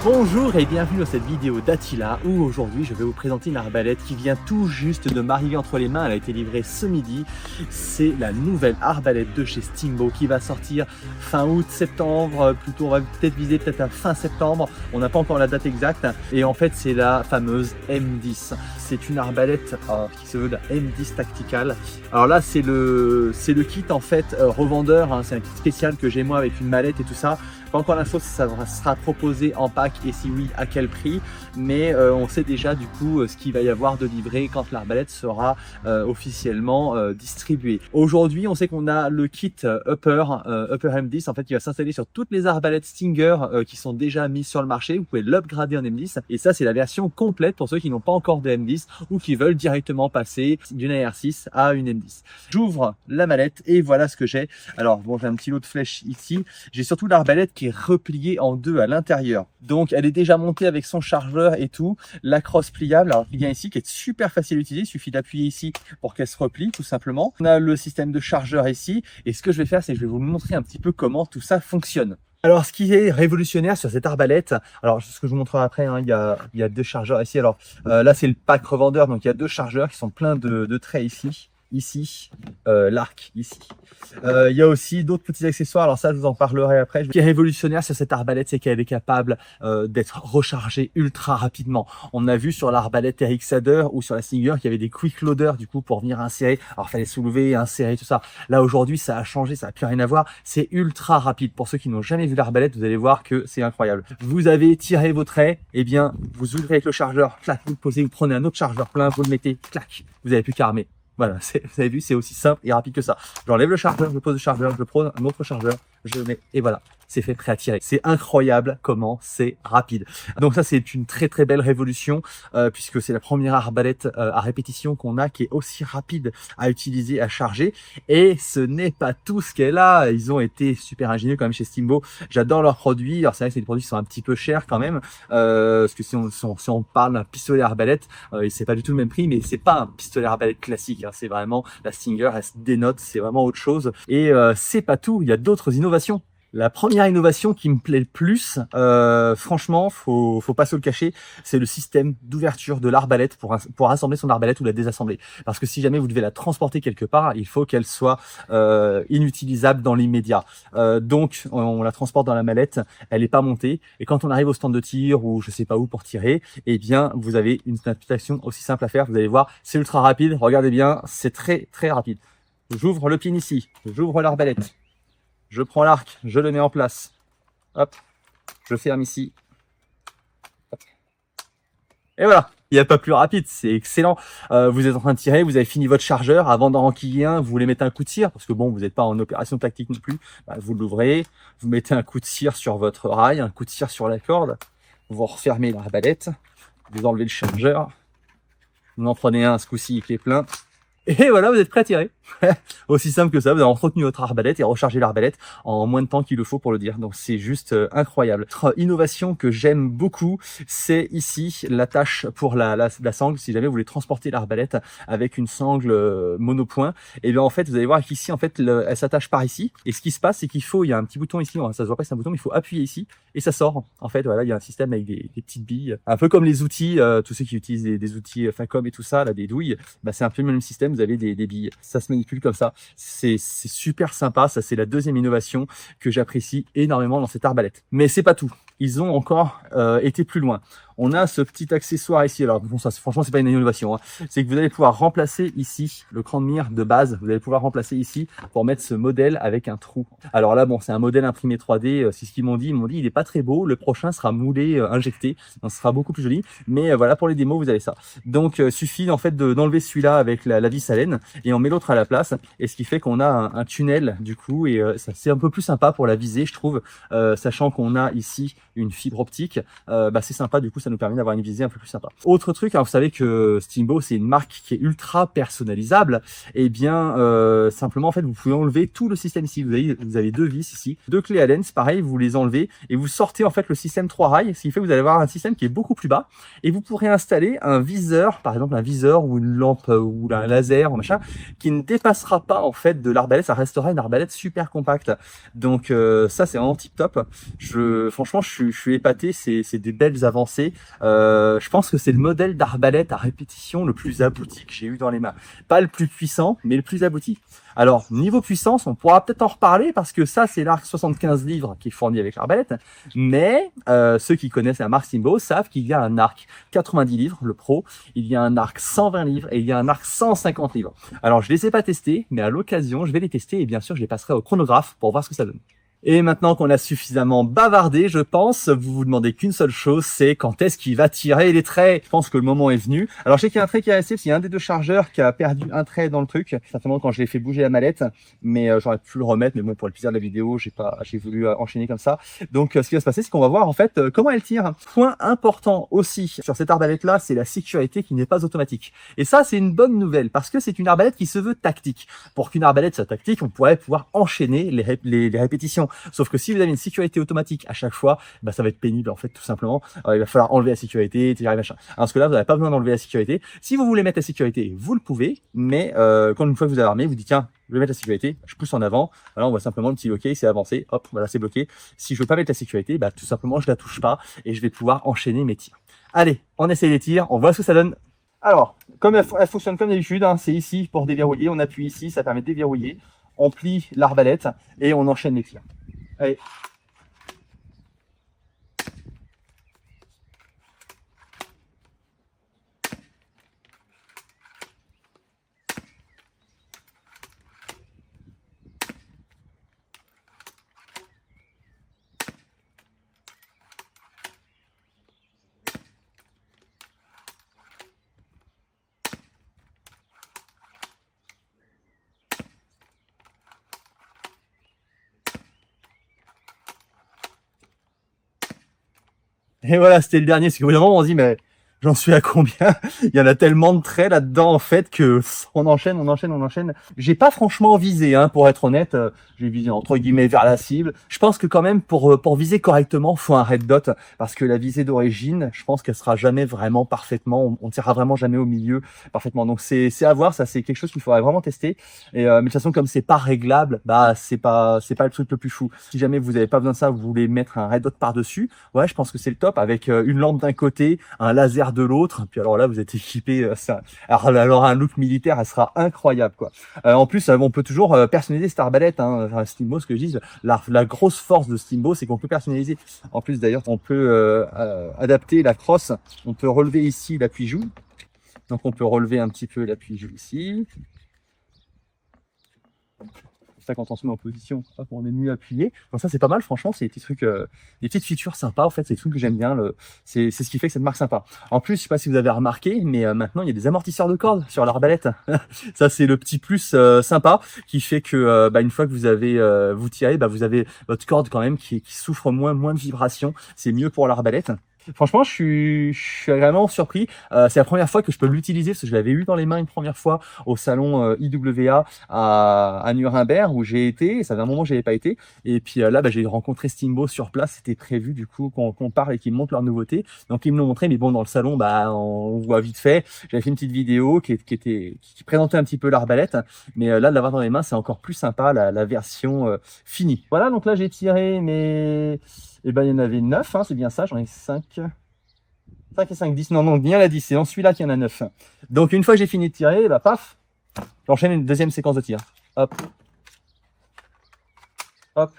Bonjour et bienvenue dans cette vidéo d'Attila où aujourd'hui je vais vous présenter une arbalète qui vient tout juste de m'arriver entre les mains. Elle a été livrée ce midi. C'est la nouvelle arbalète de chez Stingbo qui va sortir fin août, septembre, plutôt on va peut-être viser peut-être à fin septembre. On n'a pas encore la date exacte et en fait c'est la fameuse M10. C'est une arbalète qui se veut la M10 Tactical. Alors là c'est le kit en fait revendeur, hein. C'est un kit spécial que j'ai moi avec une mallette et tout ça. Pas encore l'info si ça sera proposé en pack et si oui à quel prix, mais on sait déjà du coup ce qu'il va y avoir de livré quand l'arbalète sera officiellement distribuée. Aujourd'hui on sait qu'on a le kit Upper M10 en fait qui va s'installer sur toutes les arbalètes Stinger qui sont déjà mises sur le marché. Vous pouvez l'upgrader en M10 et ça c'est la version complète pour ceux qui n'ont pas encore de M10 ou qui veulent directement passer d'une AR6 à une M10. J'ouvre la mallette et voilà ce que j'ai. Alors bon, j'ai un petit lot de flèches ici. J'ai surtout l'arbalète qui est repliée en deux à l'intérieur. Donc elle est déjà montée avec son chargeur et tout. La crosse pliable, alors il vient ici qui est super facile à utiliser. Il suffit d'appuyer ici pour qu'elle se replie tout simplement. On a le système de chargeur ici et ce que je vais faire c'est que je vais vous montrer un petit peu comment tout ça fonctionne. Alors, ce qui est révolutionnaire sur cette arbalète, alors ce que je vous montrerai après, hein, il y a deux chargeurs ici. Alors là, c'est le pack revendeur, donc il y a deux chargeurs qui sont pleins de traits ici, l'arc ici. Il y a aussi d'autres petits accessoires, alors ça je vous en parlerai après. Ce qui est révolutionnaire sur cette arbalète, c'est qu'elle est capable d'être rechargée ultra rapidement. On a vu sur l'arbalète RX Adder ou sur la Stinger qu'il y avait des quick loaders du coup pour venir insérer. Alors il fallait soulever, insérer, tout ça. Là aujourd'hui ça a changé, ça n'a plus rien à voir. C'est ultra rapide. Pour ceux qui n'ont jamais vu l'arbalète, vous allez voir que c'est incroyable. Vous avez tiré vos traits, et bien vous ouvrez avec le chargeur, clac, vous le posez, vous prenez un autre chargeur plein, vous le mettez, clac, vous n'avez plus qu'à armer. Voilà, vous avez vu, c'est aussi simple et rapide que ça. J'enlève le chargeur, je pose le chargeur, je prends un autre chargeur, je le mets et voilà, c'est fait, prêt à tirer. C'est incroyable comment c'est rapide. Donc ça, c'est une très très belle révolution puisque c'est la première arbalète à répétition qu'on a qui est aussi rapide à utiliser, à charger. Et ce n'est pas tout ce qu'elle a. Ils ont été super ingénieux quand même chez Stingbo. J'adore leurs produits. Alors c'est vrai que c'est des produits qui sont un petit peu chers quand même parce que si on parle d'un pistolet arbalète, c'est pas du tout le même prix, mais c'est pas un pistolet arbalète classique. Hein. C'est vraiment la Stinger, elle se dénote, c'est vraiment autre chose. Et c'est pas tout. Il y a d'autres innovations. La première innovation qui me plaît le plus, franchement, faut pas se le cacher, c'est le système d'ouverture de l'arbalète pour assembler son arbalète ou la désassembler. Parce que si jamais vous devez la transporter quelque part, il faut qu'elle soit inutilisable dans l'immédiat. Donc, on la transporte dans la mallette, elle n'est pas montée. Et quand on arrive au stand de tir ou je sais pas où pour tirer, eh bien, vous avez une application aussi simple à faire. Vous allez voir, c'est ultra rapide. Regardez bien, c'est très très rapide. J'ouvre le pin ici, j'ouvre l'arbalète. Je prends l'arc, je le mets en place. Hop, je ferme ici. Hop. Et voilà, il n'y a pas plus rapide, c'est excellent. Vous êtes en train de tirer, vous avez fini votre chargeur. Avant d'en enquiller un, vous voulez mettre un coup de cire, parce que bon, vous n'êtes pas en opération tactique non plus. Bah, vous l'ouvrez, vous mettez un coup de cire sur votre rail, un coup de cire sur la corde. Vous refermez l'arbalète, vous enlevez le chargeur. Vous en prenez un, ce coup-ci, il est plein. Et voilà, vous êtes prêt à tirer. Aussi simple que ça, vous avez entretenu votre arbalète et rechargé l'arbalète en moins de temps qu'il le faut pour le dire. Donc c'est juste incroyable. Autre innovation que j'aime beaucoup, c'est ici l'attache pour la sangle. Si jamais vous voulez transporter l'arbalète avec une sangle monopoint, et bien en fait vous allez voir qu'ici en fait elle s'attache par ici. Et ce qui se passe, c'est qu'il faut, il y a un petit bouton ici, ça se voit pas, c'est un bouton, mais il faut appuyer ici et ça sort. En fait voilà, il y a un système avec des petites billes, un peu comme les outils, tous ceux qui utilisent des outils Facom et tout ça, là, des douilles, bah, c'est un peu le même système. Vous avez des billes, ça se manipule comme ça, c'est super sympa. Ça c'est la deuxième innovation que j'apprécie énormément dans cette arbalète. Mais c'est pas tout, ils ont encore été plus loin. On a ce petit accessoire ici. Alors bon, ça franchement c'est pas une innovation, hein. C'est que vous allez pouvoir remplacer ici le cran de mire de base. Vous allez pouvoir remplacer ici pour mettre ce modèle avec un trou. Alors là bon, c'est un modèle imprimé 3D. C'est ce qu'ils m'ont dit. Ils m'ont dit il est pas très beau. Le prochain sera moulé, injecté. Donc, ce sera beaucoup plus joli. Mais voilà, pour les démos vous avez ça. Donc suffit en fait d'enlever celui-là avec la vis à laine et on met l'autre à la place. Et ce qui fait qu'on a un tunnel du coup et ça c'est un peu plus sympa pour la visée je trouve. Sachant qu'on a ici une fibre optique, bah c'est sympa du coup ça ça nous permet d'avoir une visée un peu plus sympa. Autre truc, hein, vous savez que Steambo c'est une marque qui est ultra personnalisable. Et bien simplement en fait vous pouvez enlever tout le système ici. Vous avez deux vis ici, deux clés Allen, pareil, vous les enlevez et vous sortez en fait le système 3 rails, ce qui fait que vous allez avoir un système qui est beaucoup plus bas et vous pourrez installer un viseur, par exemple un viseur ou une lampe ou un laser ou machin, qui ne dépassera pas en fait de l'arbalète. Ça restera une arbalète super compacte. Donc ça c'est vraiment tip top. Franchement je suis épaté, c'est des belles avancées. Je pense que c'est le modèle d'arbalète à répétition le plus abouti que j'ai eu dans les mains. Pas le plus puissant, mais le plus abouti. Alors, niveau puissance, on pourra peut-être en reparler parce que ça, c'est l'arc 75 livres qui est fourni avec l'arbalète. Mais ceux qui connaissent la marque Steambo savent qu'il y a un arc 90 livres, le Pro, il y a un arc 120 livres et il y a un arc 150 livres. Alors, je les ai pas testés, mais à l'occasion, je vais les tester et bien sûr, je les passerai au chronographe pour voir ce que ça donne. Et maintenant qu'on a suffisamment bavardé, je pense, vous vous demandez qu'une seule chose, c'est quand est-ce qu'il va tirer les traits. Je pense que le moment est venu. Alors je sais qu'il y a un trait qui est resté, parce qu'il y a un des deux chargeurs qui a perdu un trait dans le truc, certainement quand je l'ai fait bouger la mallette, mais j'aurais pu le remettre, mais bon, pour le plaisir de la vidéo, j'ai voulu enchaîner comme ça. Donc ce qui va se passer, c'est qu'on va voir en fait comment elle tire. Point important aussi sur cette arbalète-là, c'est la sécurité qui n'est pas automatique. Et ça, c'est une bonne nouvelle, parce que c'est une arbalète qui se veut tactique. Pour qu'une arbalète soit tactique, on pourrait pouvoir enchaîner les répétitions. Sauf que si vous avez une sécurité automatique à chaque fois, bah, ça va être pénible en fait tout simplement. Il va falloir enlever la sécurité, tirer machin. Alors, parce que là, vous n'avez pas besoin d'enlever la sécurité. Si vous voulez mettre la sécurité, vous le pouvez, mais quand une fois que vous avez armé, vous dites tiens, je vais mettre la sécurité, je pousse en avant. Alors on voit simplement le petit OK, c'est avancé, hop, voilà, c'est bloqué. Si je veux pas mettre la sécurité, bah tout simplement je la touche pas et je vais pouvoir enchaîner mes tirs. Allez, on essaye les tirs, on voit ce que ça donne. Alors, comme elle fonctionne comme d'habitude, hein, c'est ici pour déverrouiller, on appuie ici, ça permet de déverrouiller. On plie l'arbalète et on enchaîne les tirs. Allez. Et voilà, c'était le dernier. Parce qu'au bout d'un moment, on se dit, mais j'en suis à combien? Il y en a tellement de traits là-dedans, en fait, que on enchaîne, on enchaîne, on enchaîne. J'ai pas franchement visé, hein, pour être honnête. J'ai visé entre guillemets vers la cible. Je pense que quand même, pour viser correctement, faut un red dot. Parce que la visée d'origine, je pense qu'elle sera jamais vraiment parfaitement, on tirera vraiment jamais au milieu parfaitement. Donc c'est à voir, ça c'est quelque chose qu'il faudrait vraiment tester. Et mais de toute façon, comme c'est pas réglable, bah c'est pas le truc le plus fou. Si jamais vous avez pas besoin de ça, vous voulez mettre un red dot par-dessus, ouais, je pense que c'est le top avec une lampe d'un côté, un laser de l'autre. Puis alors là, vous êtes équipé, ça. Alors un look militaire, elle sera incroyable, quoi. En plus, on peut toujours personnaliser cette arbalète, hein. Steambo, ce que je dis, la grosse force de Steambo, c'est qu'on peut personnaliser. En plus, d'ailleurs, on peut adapter la crosse. On peut relever ici l'appui-joue. Donc, on peut relever un petit peu l'appui-joue ici. Ça, quand on se met en position, hop, on est mieux appuyé. Donc ça, c'est pas mal, franchement, c'est des petits trucs, des petites features sympas, en fait, c'est des trucs que j'aime bien. C'est ce qui fait que cette marque sympa. En plus, je sais pas si vous avez remarqué, mais maintenant, il y a des amortisseurs de cordes sur l'arbalète. Ça, c'est le petit plus sympa qui fait que, bah, une fois que vous avez, vous tirez, bah, vous avez votre corde quand même qui souffre moins de vibrations. C'est mieux pour l'arbalète. Franchement, je suis vraiment surpris. C'est la première fois que je peux l'utiliser parce que je l'avais eu dans les mains une première fois au salon IWA à Nuremberg où j'ai été. Ça faisait un moment que j'avais pas été. Et puis là, bah, j'ai rencontré Steambo sur place. C'était prévu du coup qu'on parle et qu'ils me montrent leurs nouveautés. Donc ils me l'ont montré, mais bon, dans le salon, bah on voit vite fait. J'avais fait une petite vidéo qui présentait un petit peu l'arbalète. Mais là, de l'avoir dans les mains, c'est encore plus sympa la version finie. Voilà, donc là j'ai tiré mes... Et ben il y en avait 9, hein, c'est bien ça, j'en ai 5. 5 et 5, 10, non, bien la 10, c'est dans celui-là qu'il y en a 9. Donc une fois que j'ai fini de tirer, bah paf, j'enchaîne une deuxième séquence de tir. Hop. Hop.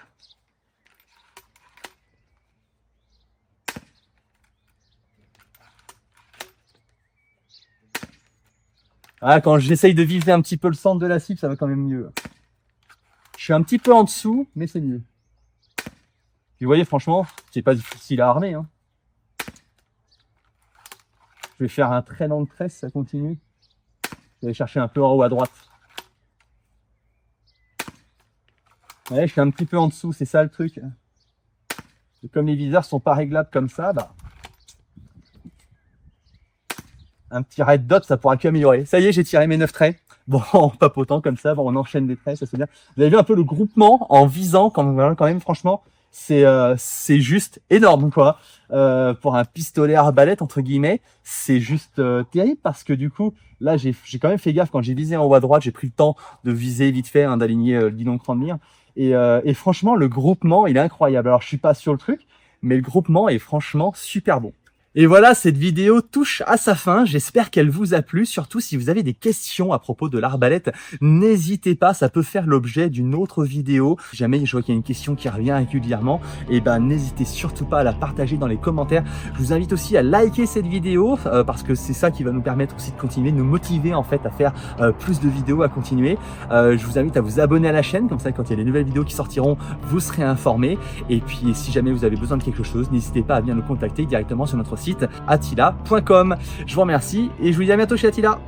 Ah, quand j'essaye de viser un petit peu le centre de la cible, ça va quand même mieux. Je suis un petit peu en dessous, mais c'est mieux. Vous voyez, franchement, c'est pas difficile à armer, hein. Je vais faire un trait dans le trait si ça continue. Je vais aller chercher un peu en haut à droite. Ouais, je suis un petit peu en dessous, c'est ça le truc. Et comme les viseurs sont pas réglables comme ça, bah, un petit red dot, ça pourra qu'améliorer. Ça y est, j'ai tiré mes 9 traits. Bon, en papotant comme ça, bon, on enchaîne des traits, ça c'est bien. Vous avez vu un peu le groupement en visant quand même, franchement, c'est juste énorme, quoi. Pour un pistolet arbalète, entre guillemets, c'est juste terrible parce que du coup, là, j'ai quand même fait gaffe quand j'ai visé en haut à droite, j'ai pris le temps de viser vite fait, hein, d'aligner le guidon cran de mire. Et franchement, le groupement, il est incroyable. Alors, je suis pas sur le truc, mais le groupement est franchement super bon. Et voilà, cette vidéo touche à sa fin. J'espère qu'elle vous a plu. Surtout, si vous avez des questions à propos de l'arbalète, n'hésitez pas, ça peut faire l'objet d'une autre vidéo. Si jamais je vois qu'il y a une question qui revient régulièrement, et ben n'hésitez surtout pas à la partager dans les commentaires. Je vous invite aussi à liker cette vidéo parce que c'est ça qui va nous permettre aussi de continuer, de nous motiver en fait à faire plus de vidéos, à continuer. Je vous invite à vous abonner à la chaîne, comme ça quand il y a des nouvelles vidéos qui sortiront, vous serez informés. Et puis si jamais vous avez besoin de quelque chose, n'hésitez pas à bien nous contacter directement sur notre site attila.com. Je vous remercie et je vous dis à bientôt chez Attila.